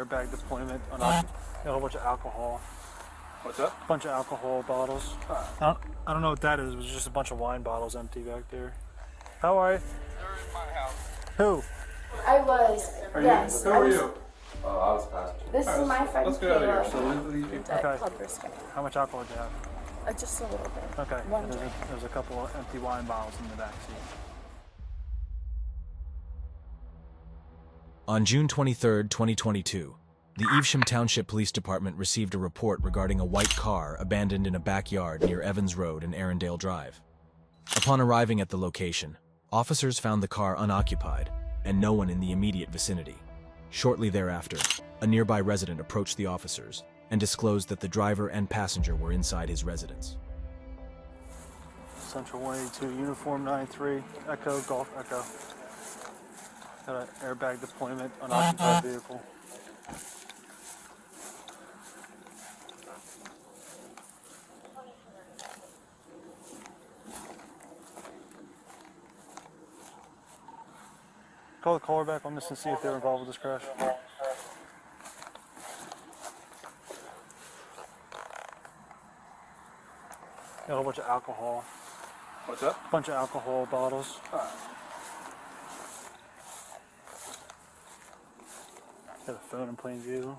airbag deployment on a whole bunch of alcohol. What's up? A bunch of alcohol bottles. I don't know what that is. It was just a bunch of wine bottles empty back there. How are you? They're in my house. Who? I was. Yes. Who are you? I was passenger. This is my friend. Let's get out of here. Caleb. So leave these people. Okay. Club Risque. How much alcohol do you have? Just a little bit. Okay. One There's drink. there's a couple of empty wine bottles in the back seat. On June 23, 2022, the Evesham Township Police Department received a report regarding a white car abandoned in a backyard near Evans Road and Arundel Drive. Upon arriving at the location, officers found the car unoccupied and no one in the immediate vicinity. Shortly thereafter, a nearby resident approached the officers and disclosed that the driver and passenger were inside his residence. Central 182, Uniform 93, Echo, Golf Echo. Got an airbag deployment on occupied vehicle. Call the caller back on this and see if they're involved with this crash. Got a whole bunch of alcohol. What's up? Bunch of alcohol bottles. Got a phone in plain view.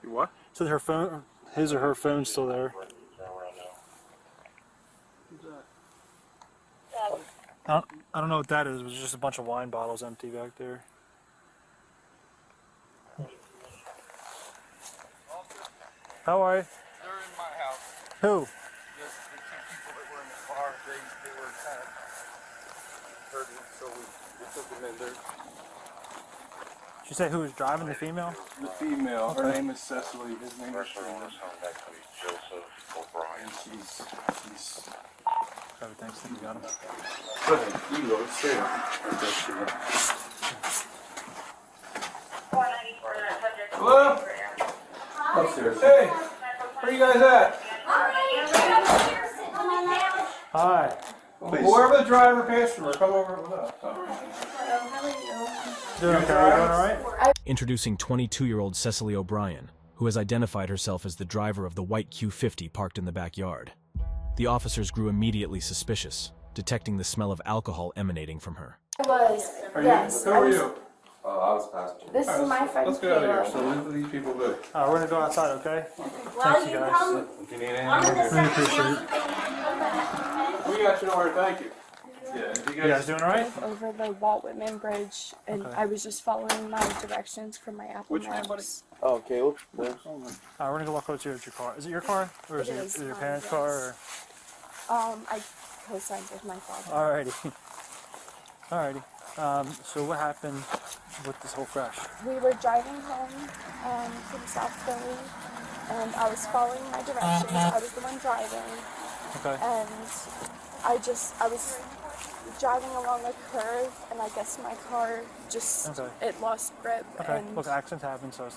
You what? So her phone, his or her phone's still there. I don't know what that is. It was just a bunch of wine bottles empty back there. How are you? They're in my house. Who? The two people that were in the car, they were kind of hurting, so we took them in there. Did you say who was driving, the female? The female, her name is Cecily, his name is Joseph O'Brien. and she's Probably thanks that you got him. Go ahead, you go, stay there. Hello? Upstairs. Hey, where you guys at? Hi. Whoever the driver customer, come over with us. Doing okay? You doing alright? Introducing 22-year-old Cecily O'Brien, who has identified herself as the driver of the white Q50 parked in the backyard. The officers grew immediately suspicious, detecting the smell of alcohol emanating from her. I was. Yes. Who are you? I was passenger. This is my friend. Let's get out of here. Caleb. So leave these people be. We're gonna go outside, okay? Thanks, you guys. If you need anything, Really appreciate it. we got you nowhere. Thank you. Yeah, if You guys doing alright? Over the Walt Whitman Bridge, and Okay. I was just following my directions from my Apple Which one, buddy? Maps. Oh, Caleb. We're gonna go walk over to your car. Is it your car? Or is It it is, your parents' yes. car? Or? I co-signed with my father. Alrighty. Alrighty. So what happened with this whole crash? We were driving home from South Philly, and I was following my directions. I was the one driving, Okay. and I was driving along a curve, and I guess my car just, Okay. it lost grip, Okay. and Look, accidents happen, so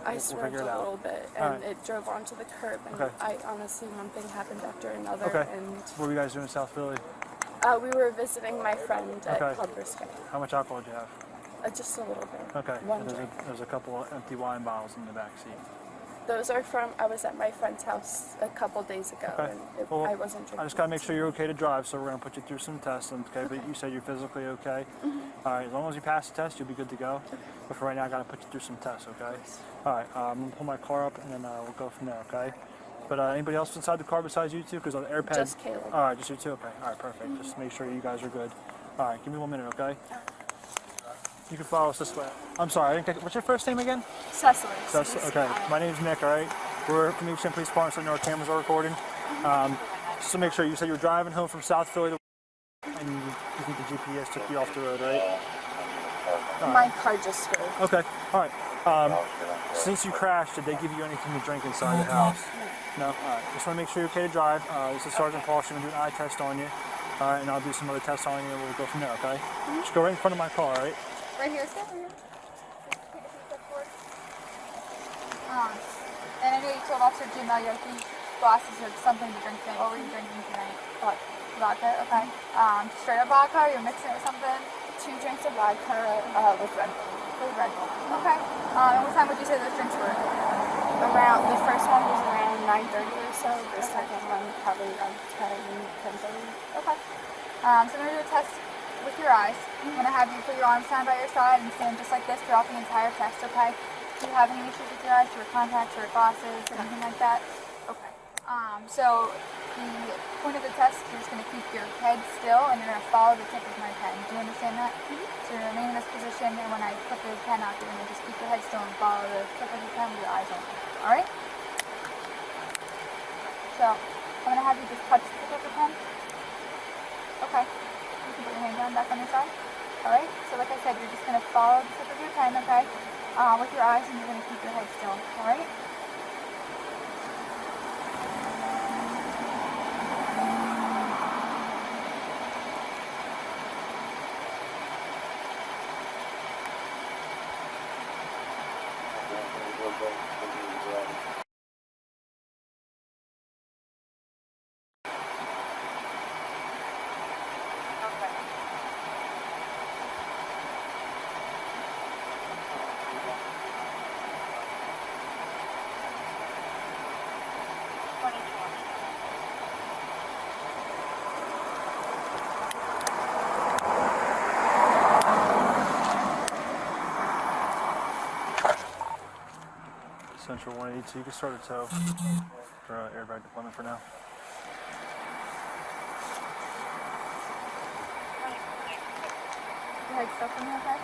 I we'll swerved figure it a out. little bit, and Alright. it drove onto the curb, and Okay. I honestly, one thing happened after another, Okay. and What were you guys doing in South Philly? we were visiting my friend at Okay. Club Risque. How much alcohol did you have? Just a little bit. Okay. One And drink. there's a couple of empty wine bottles in the back seat. Those are from, I was at my friend's house a couple days ago, Okay. and Well, I wasn't drinking. I just gotta make sure you're okay to drive, so we're gonna put you through some tests, okay? But you said you're physically okay. All right, as long as you pass the test, you'll be good to go. But for right now, I gotta put you through some tests, okay? All right, I'm gonna pull my car up and then we'll go from there, okay? But anybody else inside the car besides you two? Because on the AirPad. Just Caleb. All right, just you two. Okay. All right, perfect. Just make sure you guys are good. All right, give me 1 minute, okay? You can follow us this way. I'm sorry, I didn't catch. What's your first name again? Cecily. Okay. My name's Nick. All right. We're from the Evesham Police Department, so I know our cameras are recording. Just to make sure, you said you were driving home from South Philly, and you think the GPS took you off the road, right? My car just swerved. Okay. All right. Since you crashed, did they give you anything to drink inside the house? No. All right. Just want to make sure you're okay to drive. This is Sergeant Paul. She's gonna do an eye test on you. All right, and I'll do some other tests on you, and we'll go from there. Okay? Just go right in front of my car. All right? Right here, step right here. And I know you told Officer Giamello you think glasses or something to drink tonight. What were you drinking tonight? Vodka, okay. Straight up vodka, or you're mixing it with something? 2 drinks of vodka with Red Bull. For the Red Bull. Okay. And what time would you say those drinks were? Around, the first one was around 9:30 or so. The second one probably around 10:30. Okay. So I'm going to do a test with your eyes. I'm going to have you put your arms down by your side and stand just like this throughout the entire test, okay? Do you have any issues with your eyes? Do you wear contacts or glasses or anything like that? Okay. So the point of the test, you're just going to keep your head still and you're going to follow the tip of my pen. Do you understand that? So you're going to remain in this position, and when I put the pen out, you're going to just keep your head still and follow the tip of the pen with your eyes open. Alright? So I'm going to have you just touch the tip of the pen. Okay. You can put your hand down back on your side. Alright? So like I said, you're just going to follow the tip of your pen, okay? With your eyes, and you're going to keep your head still. Alright? Central 182, you can start a tow for airbag deployment for now. Your head still for me, okay?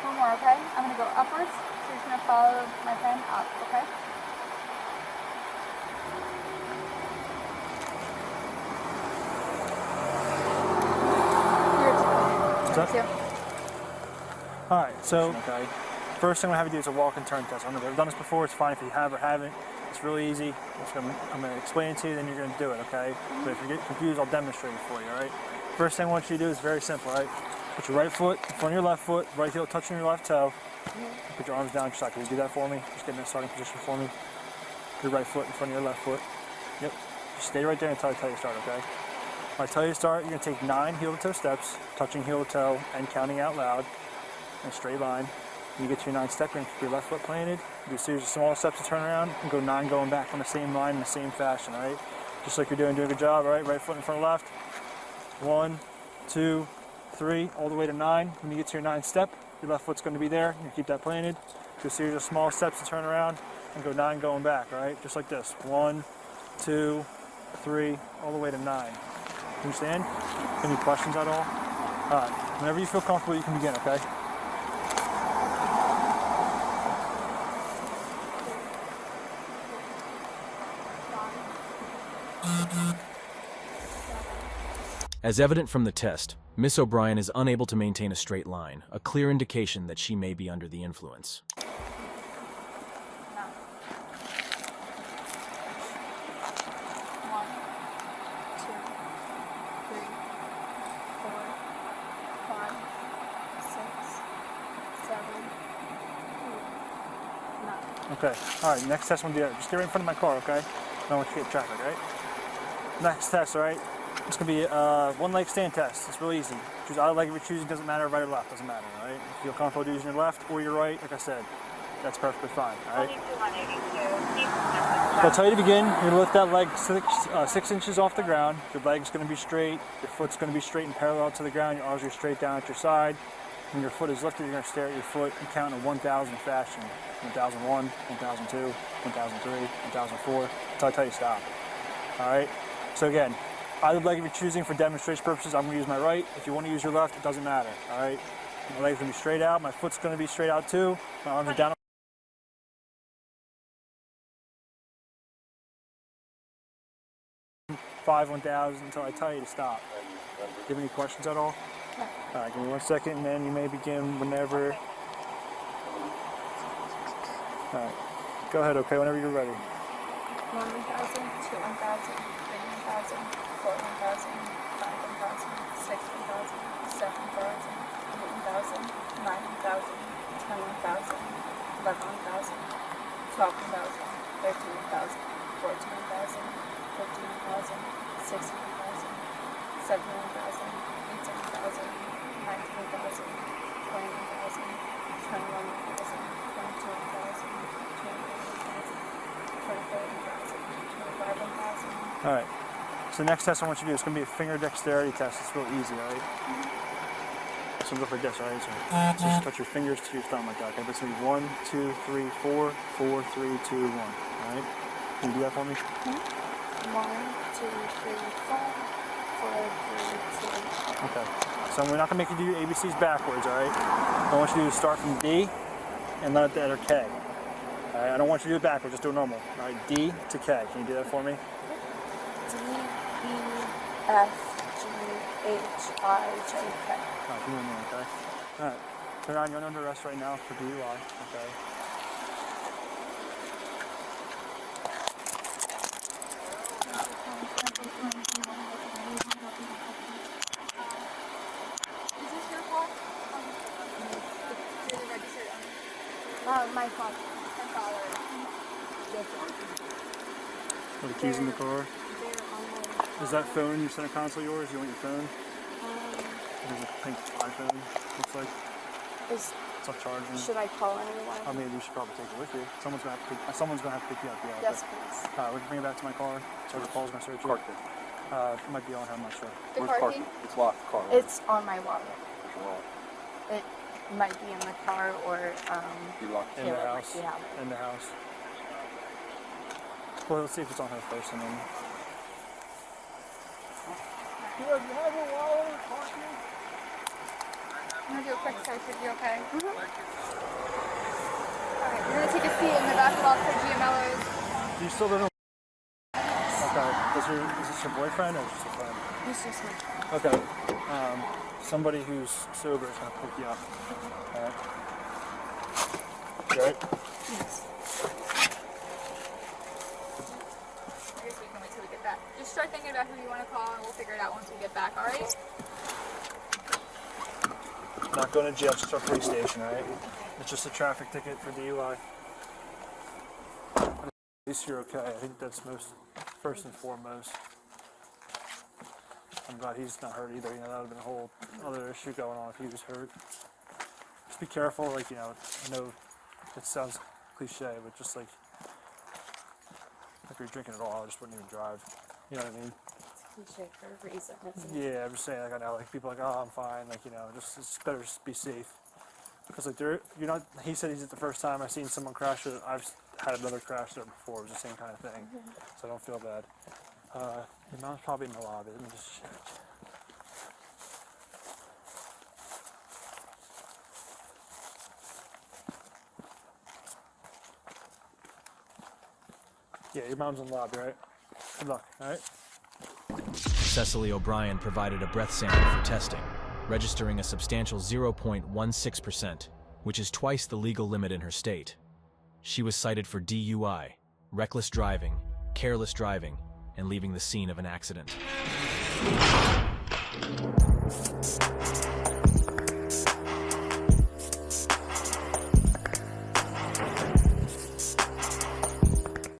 One more, okay? I'm going to go upwards, so you're just going to follow my pen up, okay? What's up? Two. Alright, so first thing I'm going to have you do is a walk and turn test. I've never done this before, it's fine if you have or haven't. It's really easy. I'm going to explain it to you, then you're going to do it, okay? But if you get confused, I'll demonstrate it for you, alright? First thing I want you to do is very simple, right? Put your right foot in front of your left foot, right heel touching your left toe. Put your arms down your side. Can you do that for me? Just get in that starting position for me. Your right foot in front of your left foot. Yep. Just stay right there until I tell you to start, okay? When I tell you to start, you're going to take 9 heel-to-toe steps, touching heel-to-toe and counting out loud in a straight line. When you get to your 9th step, you're going to keep your left foot planted. Do a series of small steps to turn around and go 9 going back on the same line in the same fashion, all right? Just like you're doing a good job, all right? Right foot in front of left. 1, 2, 3, all the way to 9. When you get to your 9th step, your left foot's going to be there. You keep that planted. Do a series of small steps to turn around and go 9 going back, all right? Just like this. 1, 2, 3, all the way to 9. Understand? Any questions at all? All right. Whenever you feel comfortable, you can begin, okay? As evident from the test, Miss O'Brien is unable to maintain a straight line, a clear indication that she may be under the influence. Okay, alright, next test I'm going to do, just get right in front of my car, okay? I don't want you to get traffic, right? Next test, alright? It's going to be a one-leg stand test. It's really easy. Choose either leg if you're choosing, doesn't matter, right or left, doesn't matter, alright? If you feel comfortable using your left or your right, like I said, that's perfectly fine, alright? So I'll tell you to begin, you're going to lift that leg 6 inches off the ground. Your leg's going to be straight, your foot's going to be straight and parallel to the ground, your arms are straight down at your side. When your foot is lifted, you're going to stare at your foot and count in a 1,000 fashion. 1001, 1002, 1003, 1004, until I tell you stop. Alright? So again, either leg if you're choosing for demonstration purposes, I'm going to use my right. If you want to use your left, it doesn't matter. Alright? My leg's going to be straight out, my foot's going to be straight out too, my arms are down. 5, 1,000 until I tell you to stop. Do you have any questions at all? No. Alright, give me 1 second and then you may begin whenever. Alright, go ahead, okay, whenever you're ready. 1,000, 2,000, 3,000, 4,000, 5,000, 6,000, 7,000, 18,000, 19,000, 21,000, 11,000, 12,000, 13,000, 14,000, 15,000, 16,000, 17,000, 18,000, 19,000, 20,000, 21,000, 22,000, 23,000, 24,000, 25,000. All right. So the next test I want you to do is going to be a finger dexterity test. It's real easy, all right? So look like this, all right? So just touch your fingers to your thumb like that, okay? That's going to be 1, 2, 3, 4, 4, 3, 2, 1, all right? Can you do that for me? 1, 2, 3, 4, 4, 3, 2. Okay. So we're not going to make you do your ABCs backwards, all right? I want you to start from D and not the letter K. All right? I don't want you to do it backwards. Just do it normal. All right? D to K. Can you do that for me? D, E, F, G, H, I, J, K. All right, do it normal, okay? All right. Turn on. You're under arrest right now for DUI, okay? Is this your car? You're the registered owner. My phone. Are the keys in the car? Is that phone, your center console yours? You want your phone? There's a pink iPhone, looks like. It's not charging. Should I call anyone? I mean, you should probably take it with you. Someone's gonna have to pick you up. Yeah. Yes, please. We can bring it back to my car. Sergeant Paul's gonna search you. Parked it. It might be on her, I'm not sure. The Where's car parked? key? It's locked. Car. It's on my wallet. Well, It might be in the car or you locked it. In the Taylor house. might be out. In the house. Well, let's see if it's on her first and then. I'm gonna do a quick search with you, okay? Alright, you're gonna take a seat in the back of Officer Giamello's. Do you still live in? Okay. Is this your boyfriend or just a friend? It's just my phone. Okay. Somebody who's sober is gonna pick you up. Alright. You alright? Yes. I guess we can wait till we get back. Just start thinking about who you want to call and we'll figure it out once we get back, alright? Not going to jail, just our police station, alright? It's just a traffic ticket for DUI. At least you're okay. I think that's first and foremost. I'm glad he's not hurt either. You know, that would have been a whole other issue going on if he was hurt. Just be careful, like, you know, I know it sounds cliche, but just like, if you're drinking at all, I just wouldn't even drive. You know what I mean? Cliche for a reason, isn't it? Yeah, I'm just saying, like, I know, like, people are like, oh, I'm fine, like, you know, it's better just be safe. Because, like, you're not, he said he's at the first time I've seen someone crash it. I've had another crash there before. It was the same kind of thing. So I don't feel bad. Your mom's probably in the lobby. Let me just check. Yeah, your mom's in the lobby, right? Good luck, alright? Cecily O'Brien provided a breath sample for testing, registering a substantial 0.16%, which is twice the legal limit in her state. She was cited for DUI, reckless driving, careless driving, and leaving the scene of an accident.